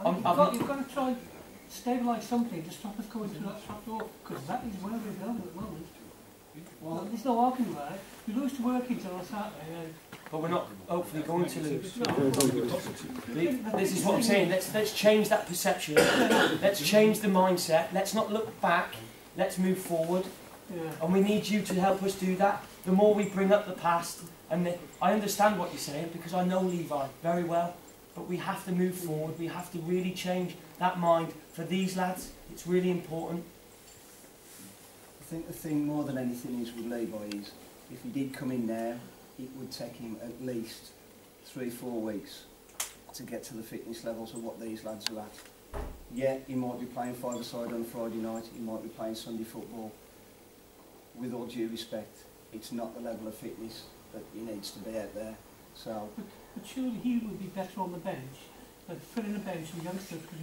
You've got to try and stabilise something to stop us going through that trap door, because that is where we're going at the moment. Well, there's no argument about it. We lose to Workington on Saturday. But we're not hopefully going to lose. This is what I'm saying. Let's change that perception. Let's change the mindset. Let's not look back. Let's move forward. Yeah. And we need you to help us do that. The more we bring up the past, I understand what you're saying because I know Levi very well. But we have to move forward. We have to really change that mind for these lads. It's really important. I think the thing more than anything is with Levi is if he did come in now, it would take him at least 3-4 weeks to get to the fitness levels of what these lads are at. Yeah, he might be playing five-a-side on a Friday night, he might be playing Sunday football. With all due respect, it's not the level of fitness that he needs to be out there. So, but surely he would be better on the bench than filling a bench with youngsters because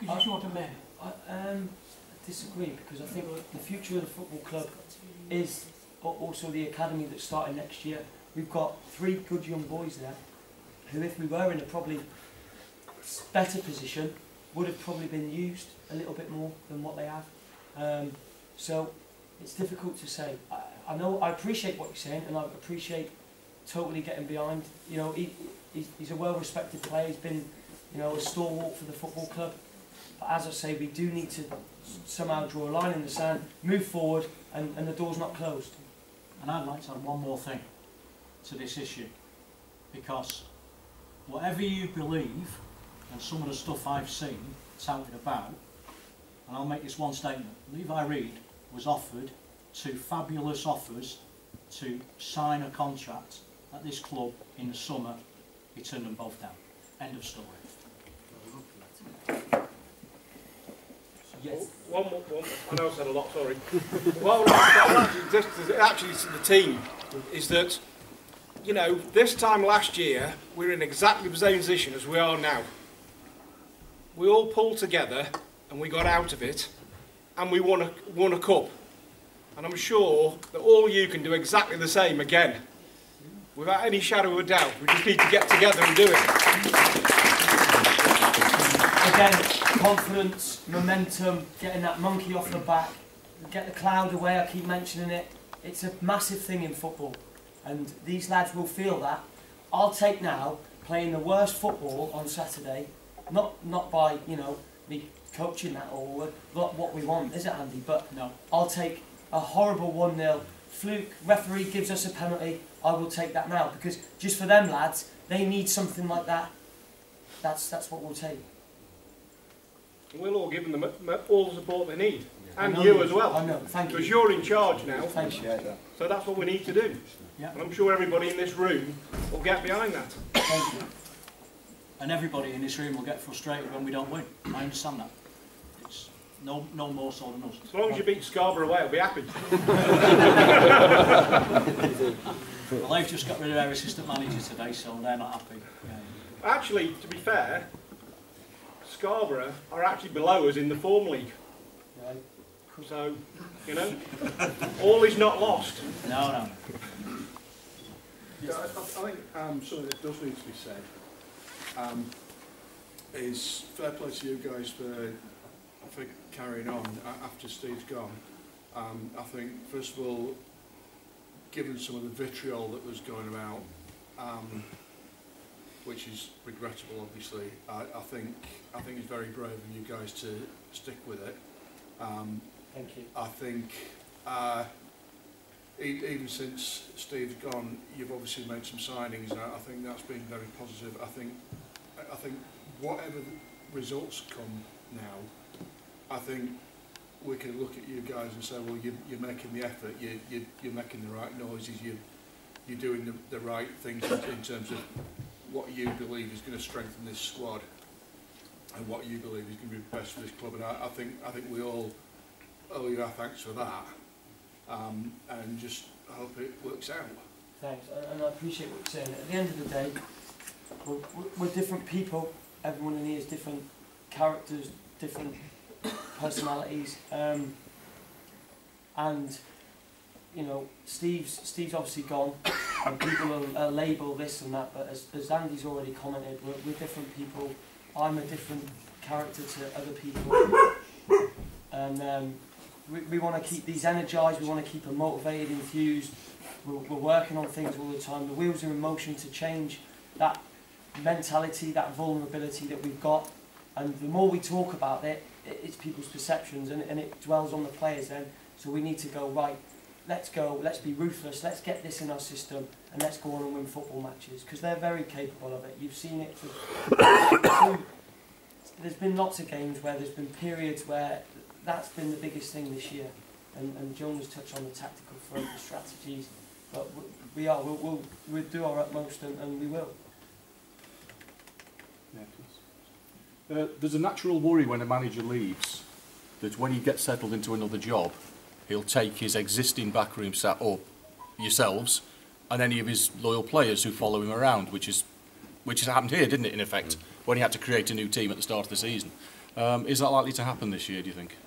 you're short of men. I disagree because I think the future of the football club is also the academy that's starting next year. We've got 3 good young boys there who, if we were in a probably better position, would have probably been used a little bit more than what they have. So it's difficult to say. I appreciate what you're saying, and I appreciate totally getting behind. You know, he's a well-respected player. He's been, you know, a stalwart for the football club. But as I say, we do need to somehow draw a line in the sand, move forward, and the door's not closed. And I'd like to add one more thing to this issue, because whatever you believe, and some of the stuff I've seen touted about, and I'll make this one statement: Levi Reid was offered 2 fabulous offers to sign a contract at this club in the summer. He turned them both down. End of story. Yes. One. I know I said a lot, sorry. Well, actually to the team is that, you know, this time last year we were in exactly the same position as we are now. We all pulled together and we got out of it, and we won a cup. And I'm sure that all of you can do exactly the same again, without any shadow of a doubt. We just need to get together and do it. Again, confidence, momentum, getting that monkey off the back, get the cloud away, I keep mentioning it. It's a massive thing in football, and these lads will feel that. I'll take now playing the worst football on Saturday, not by, you know, me coaching that or what we want, is it, Andy? But no, I'll take a horrible 1-0, fluke, referee gives us a penalty, I will take that now, because just for them lads, they need something like that. That's what we'll take. We'll all give them all the support they need, and you as well. I know, thank you. Because you're in charge now. Thank you. So that's what we need to do. Yeah. And I'm sure everybody in this room will get behind that. Thank you. And everybody in this room will get frustrated when we don't win. I understand that. It's no more so than us. As long as you beat Scarborough away, I'll be happy. Well, they've just got rid of their assistant manager today, so they're not happy. Yeah. Actually, to be fair, Scarborough are actually below us in the Form League. Right. So, you know, all is not lost. No. Yeah, I think something that does need to be said is fair play to you guys for, I think, carrying on after Steve's gone. I think, first of all, given some of the vitriol that was going about, which is regrettable, obviously, I think it's very brave of you guys to stick with it. Thank you. I think even since Steve's gone, you've obviously made some signings, and I think that's been very positive. I think whatever the results come now, I think we can look at you guys and say, well, you're making the effort, you're making the right noises, you're doing the right things in terms of what you believe is going to strengthen this squad and what you believe is going to be best for this club. And I think we all owe you our thanks for that, and just hope it works out. Thanks, and I appreciate what you're saying. At the end of the day, we're different people. Everyone in here is different characters, different personalities, and you know, Steve's obviously gone, and people will label this and that. But as Andy's already commented, we're different people. I'm a different character to other people, and we want to keep these energised, we want to keep them motivated, enthused. We're working on things all the time. The wheels are in motion to change that mentality, that vulnerability that we've got, and the more we talk about it, it's people's perceptions, and it dwells on the players then. So we need to go, right, let's go, let's be ruthless, let's get this in our system, and let's go on and win football matches, because they're very capable of it. You've seen it. There's been lots of games where there's been periods where that's been the biggest thing this year, and Jonas touched on the tactical front, the strategies, but we'll do our utmost, and we will. There's a natural worry when a manager leaves that when he gets settled into another job, he'll take his existing backroom staff, or yourselves, and any of his loyal players who follow him around, which has happened here, didn't it, in effect, when he had to create a new team at the start of the season. Is that likely to happen this year, do you think?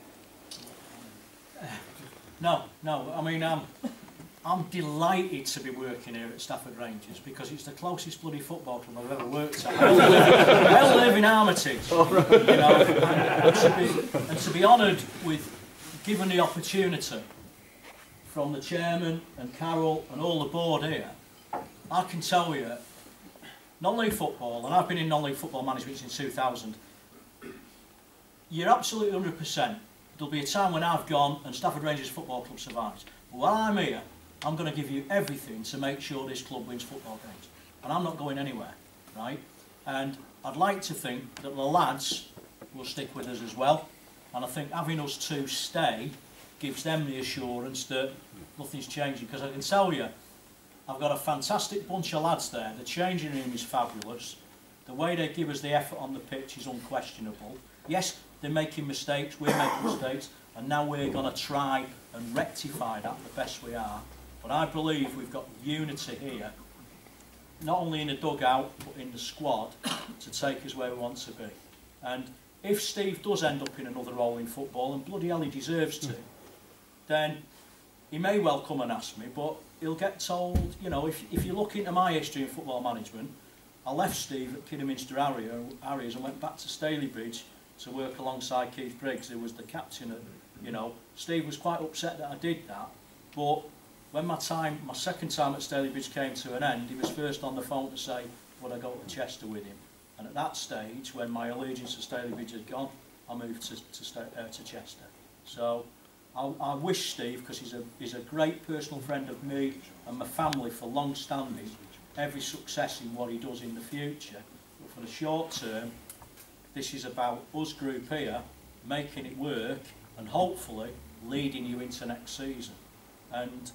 No. I mean, I'm delighted to be working here at Stafford Rangers because it's the closest bloody football club I've ever worked at. I live in Armitage, you know, and to be honoured with given the opportunity from the chairman and Carol and all the board here, I can tell you, non-league football, and I've been in non-league football management since 2000, you're absolutely 100%. There'll be a time when I've gone and Stafford Rangers Football Club survives. But while I'm here, I'm going to give you everything to make sure this club wins football games. And I'm not going anywhere, right? And I'd like to think that the lads will stick with us as well. And I think having us two stay gives them the assurance that nothing's changing. Because I can tell you, I've got a fantastic bunch of lads there. The changing room is fabulous. The way they give us the effort on the pitch is unquestionable. Yes, they're making mistakes, we're making mistakes, and now we're going to try and rectify that the best we are. But I believe we've got unity here, not only in the dugout, but in the squad, to take us where we want to be. And if Steve does end up in another role in football, and bloody hell he deserves to, then he may well come and ask me, but he'll get told, you know, if you look into my history in football management, I left Steve at Kidderminster Harriers and went back to Stalybridge to work alongside Keith Briggs, who was the captain. You know, Steve was quite upset that I did that, but when my second time at Stalybridge came to an end, he was first on the phone to say, would I go to Chester with him? And at that stage, when my allegiance to Stalybridge had gone, I moved to Chester. So I wish Steve, because he's a great personal friend of me and my family for long standing, every success in what he does in the future. But for the short term, this is about us group here making it work and hopefully leading you into next season. And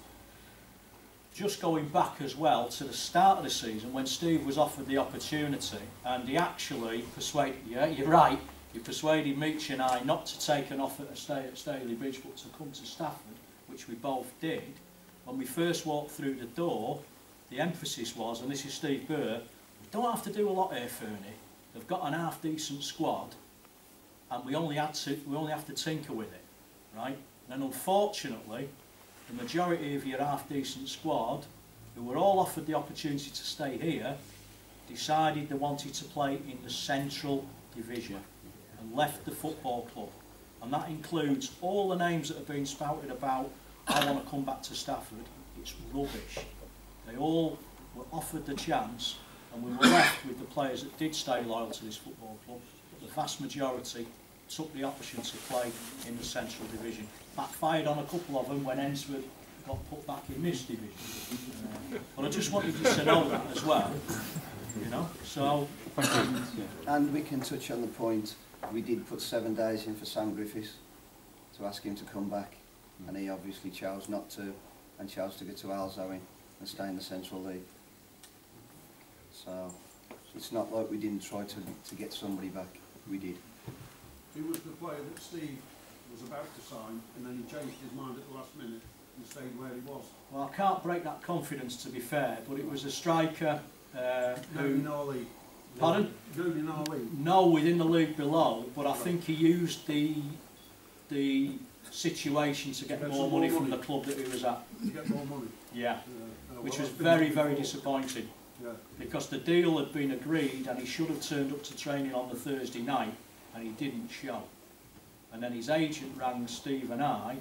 just going back as well to the start of the season when Steve was offered the opportunity and he actually persuaded, yeah, you're right, he persuaded Meach and I not to take an offer to stay at Stalybridge but to come to Stafford, which we both did. When we first walked through the door, the emphasis was, and this is Steve Burr, we don't have to do a lot here, Fernie. They've got an half-decent squad, and we only have to tinker with it, right? And unfortunately, the majority of your half-decent squad, who were all offered the opportunity to stay here, decided they wanted to play in the Central Division and left the football club. And that includes all the names that have been spouted about, I want to come back to Stafford. It's rubbish. They all were offered the chance, and we were left with the players that did stay loyal to this football club, but the vast majority took the option to play in the Central Division. Backfired on a couple of them when Ensford got put back in this division. But I just wanted you to know that as well, you know. So, and we can touch on the point, we did put 7 days in for Sam Griffiths to ask him to come back, and he obviously chose not to, and chose to go to Alzoe and stay in the Central League. So it's not like we didn't try to get somebody back. We did. Who was the player that Steve was about to sign and then he changed his mind at the last minute and stayed where he was? Well, I can't break that confidence, to be fair, but it was a striker who... In our league. Pardon? Known in our league? No, within the league below, but I think he used the situation to get more money from the club that he was at. To get more money? Yeah, which was very, very disappointing. Because the deal had been agreed and he should have turned up to training on the Thursday night and he didn't show. And then his agent rang Steve and I,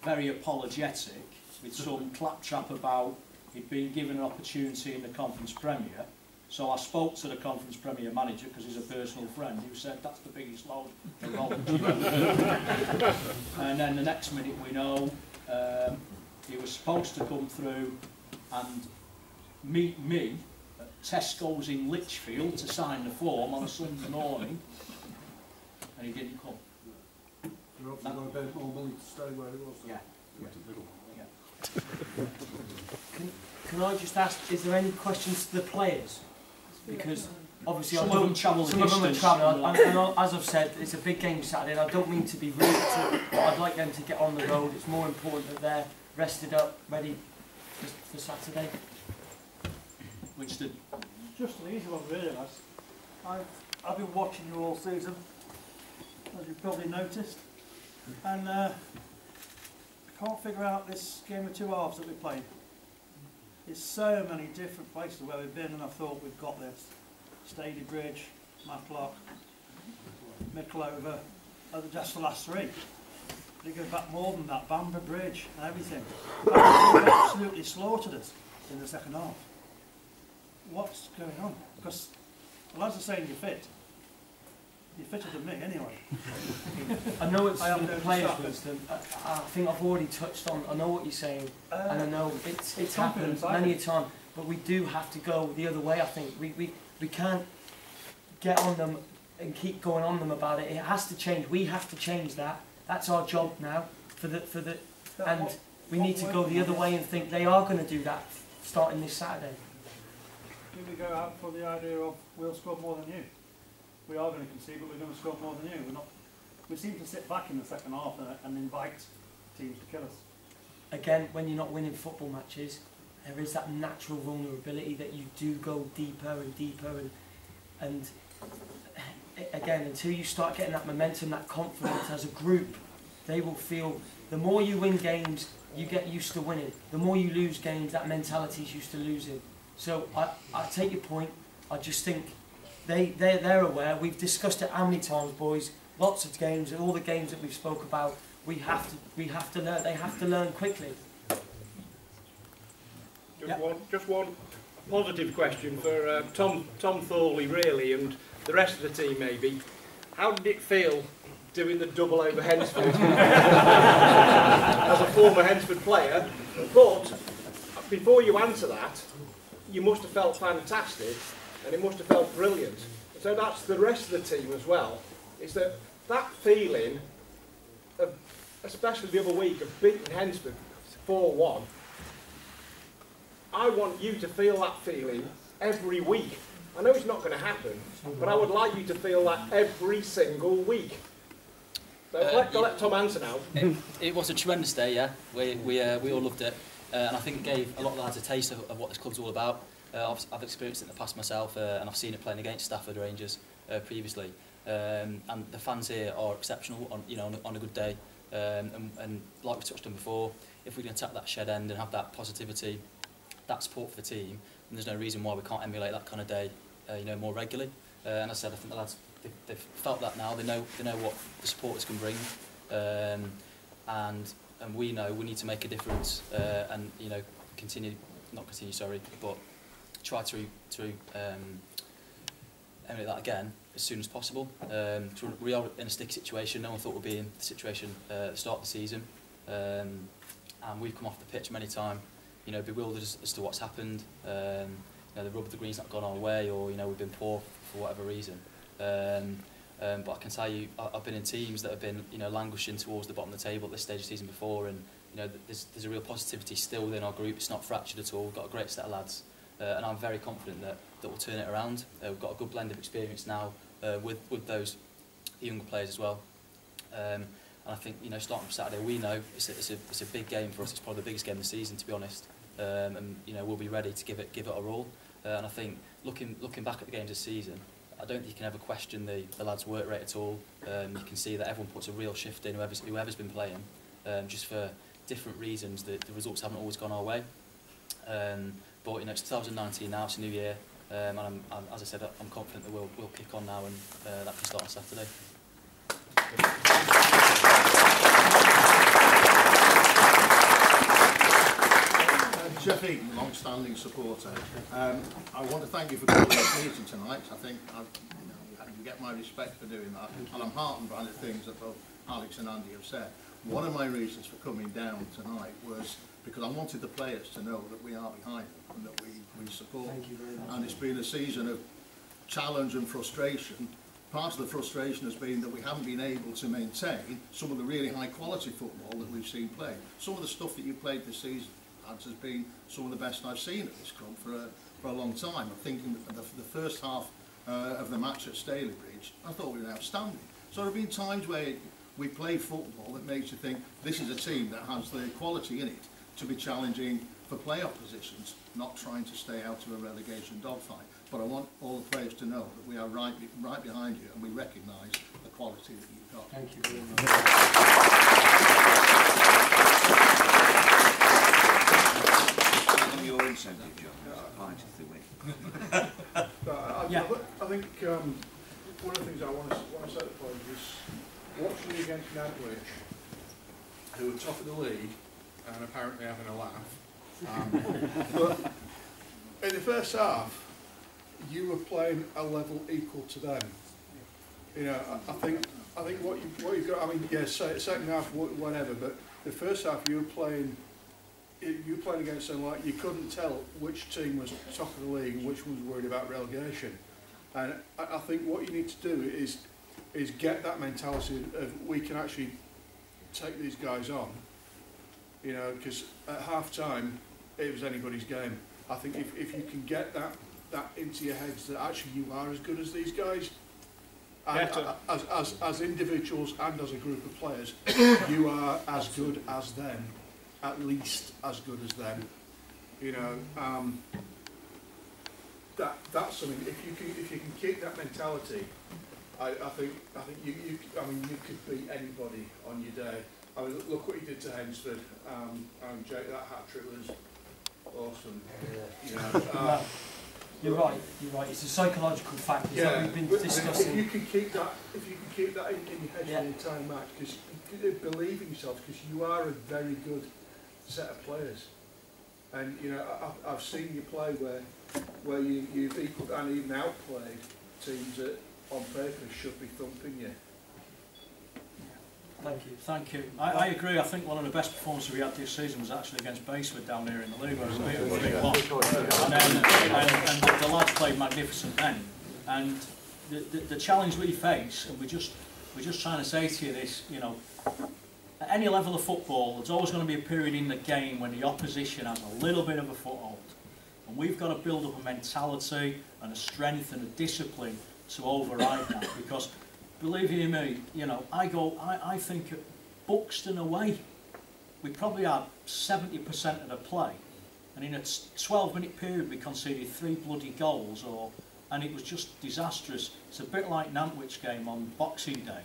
very apologetic, with some claptrap about he'd been given an opportunity in the Conference Premier. So I spoke to the Conference Premier manager, because he's a personal friend, who said that's the biggest load of rubbish. And then the next minute we know he was supposed to come through and meet me at Tesco's in Lichfield to sign the form on a Sunday morning, and he didn't come. You're obviously going to pay more money to stay where it was. Yeah. Can I just ask, is there any questions to the players? Because obviously Some of them travel the distance. Some of them are travelling. And as I've said, it's a big game Saturday, and I don't mean to be rude to them, but I'd like them to get on the road. It's more important that they're rested up, ready for Saturday. Winston. Just an easy one, really, lads. I've been watching you all season, as you've probably noticed, and I can't figure out this game of two halves that we're playing. There's so many different places where we've been, and I thought we've got this. Stady Bridge, Matlock, Micklova, just the last three. They go back more than that, Bamber Bridge and everything. They absolutely slaughtered us in the second half. What's going on? Because the lads are saying you're fit. You're fitter than me anyway. I know it's I for have the no players, shot. Winston. I think I've already touched on, I know what you're saying, and I know it's happened confidence, I many a think. time, but we do have to go the other way, I think. We can't get on them and keep going on them about it. It has to change. We have to change that. That's our job now. And we need to go the other way and think they are going to do that starting this Saturday. Do we go out for the idea of we'll score more than you? We are going to concede, but we're going to score more than you. We're not. We seem to sit back in the second half and invite teams to kill us. Again, when you're not winning football matches, there is that natural vulnerability that you do go deeper and deeper, and again, until you start getting that momentum, that confidence as a group, they will feel the more you win games, you get used to winning. The more you lose games, that mentality is used to losing. So I take your point. I just think they're aware. We've discussed it how many times, boys. Lots of games, and all the games that we've spoke about. We have to learn. They have to learn quickly. Just one positive question for Tom Thorley, really, and the rest of the team, maybe. How did it feel doing the double over Hensford as a former Hensford player? But before you answer that, you must have felt fantastic, and it must have felt brilliant. So that's the rest of the team as well. Is that feeling of, especially the other week, of beating Hensford 4-1. I want you to feel that feeling every week. I know it's not going to happen, but I would like you to feel that every single week. So let Tom answer now. It was a tremendous day, yeah. We all loved it, and I think it gave a lot of lads a taste of what this club's all about. I've experienced it in the past myself, and I've seen it playing against Stafford Rangers previously. And the fans here are exceptional on a good day. And like we touched on before, if we can attack that shed end and have that positivity, that support for the team, then there's no reason why we can't emulate that kind of day, more regularly. And as I said, I think the lads they've felt that now. They know what the supporters can bring, and we know we need to make a difference, and but try to emulate that again as soon as possible. We are in a sticky situation. No one thought we'd be in the situation at the start of the season, and we've come off the pitch many times, bewildered as to what's happened. The rub of the green's not gone our way, or we've been poor for whatever reason. But I can tell you, I've been in teams that have been languishing towards the bottom of the table at this stage of the season before, and there's a real positivity still within our group. It's not fractured at all. We've got a great set of lads, and I'm very confident that we'll turn it around. We've got a good blend of experience now with those younger players as well. And I think starting from Saturday, we know it's a big game for us. It's probably the biggest game of the season, to be honest. And we'll be ready to give it our all. And I think looking back at the games this season, I don't think you can ever question the lads' work rate at all. You can see that everyone puts a real shift in, whoever's been playing, just for different reasons. The results haven't always gone our way. But you know, it's 2019 now, it's a new year, and as I said, I'm confident that we'll kick on now, and that can start on Saturday. Jeff Eaton, long-standing supporter. I want to thank you for calling this meeting tonight. I think you get my respect for doing that, and I'm heartened by the things that both Alex and Andy have said. One of my reasons for coming down tonight was because I wanted the players to know that we are behind them and that we support them. Thank you very much. And it's been a season of challenge and frustration. Part of the frustration has been that we haven't been able to maintain some of the really high quality football that we've seen play. Some of the stuff that you played this season has been some of the best I've seen at this club for a long time. I'm thinking the first half of the match at Staley Bridge, I thought we were outstanding. So there have been times where we play football that makes you think this is a team that has the quality in it to be challenging for playoff positions, not trying to stay out of a relegation dogfight. But I want all the players to know that we are right behind you, and we recognise the quality that you've got. Thank you very much. Your incentive, John, applied to the win. I think one of the things I want to set the point is watching you against Nantwich, who are top of the league and apparently having a laugh. But in the first half, you were playing a level equal to them. You know, I think what you've got. I mean, yeah, second half, whatever. But the first half, you were playing against them like you couldn't tell which team was top of the league and which one was worried about relegation. And I think what you need to do is get that mentality of we can actually take these guys on. You know, because at half time it was anybody's game. I think if you can get that into your heads that actually you are as good as these guys, and as individuals and as a group of players, you are as good as them. At least as good as them, you know. That's something. If you can keep that mentality, I think you could beat anybody on your day. I mean, look what you did to Hensford. Jake, that hat trick was awesome. You know, You're right. It's a psychological factor that we've been discussing. If you can keep that in your head for the entire match, because you believe in yourself, because you are a very good set of players, and you know I've seen you play where you've equalled and even outplayed teams that on paper should be thumping you. Thank you. I agree. I think one of the best performances we had this season was actually against Baseford down here in the league, where it was a big one. And the lads played magnificent then. And the challenge we face, and we're just trying to say to you this, you know. At any level of football, there's always going to be a period in the game when the opposition has a little bit of a foothold. And we've got to build up a mentality and a strength and a discipline to override that. Because, believe you me, you know, I think at Buxton away, we probably had 70% of the play. And in a 12-minute period, we conceded 3 bloody goals, and it was just disastrous. It's a bit like Nantwich game on Boxing Day.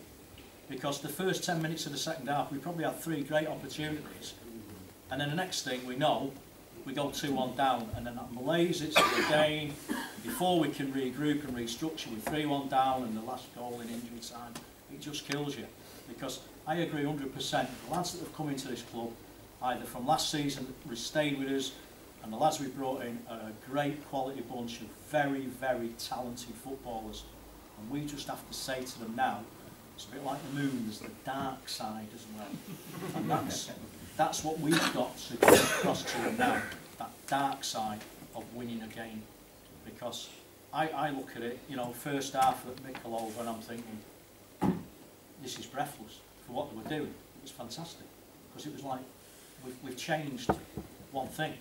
Because the first 10 minutes of the second half, we probably had 3 great opportunities. And then the next thing we know, we go 2-1 down. And then that malaise, it's again, before we can regroup and restructure, we're 3-1 down, and the last goal in injury time, it just kills you. Because I agree 100%, the lads that have come into this club, either from last season, stayed with us, and the lads we brought in are a great quality bunch of very, very talented footballers. And we just have to say to them now, it's a bit like the moon, there's the dark side as well. And that's what we've got to get across to them now, that dark side of winning a game. Because I look at it, you know, first half at Mickleover, and I'm thinking, this is breathless for what they were doing. It was fantastic. Because it was like, we've changed one thing,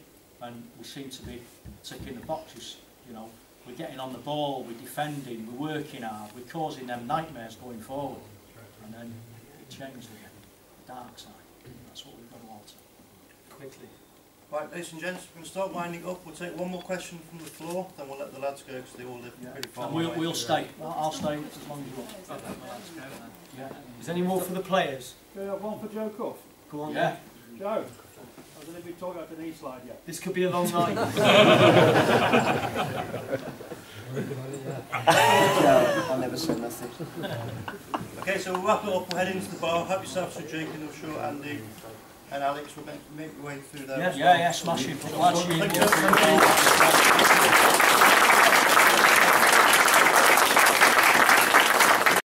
and we seem to be ticking the boxes, you know. We're getting on the ball, we're defending, we're working hard, we're causing them nightmares going forward. And then it changed again. The dark side. That's what we've got to alter. Quickly. Right, ladies and gents, we're going to start winding up. We'll take one more question from the floor, then we'll let the lads go because they all live pretty far away. And we'll stay. I'll stay as long as you want. Yeah. Is there any more for the players? Do you have one for Joe Cuff? Go on. Yeah. Joe, Has anybody talked about the knee slide yet? This could be a long night. I'll never say nothing. Okay, so we'll wrap it up. We'll head into the bar. Have yourself some drink, and I'm sure Andy and Alex will make your way through there. Yeah, smashing. Thank you.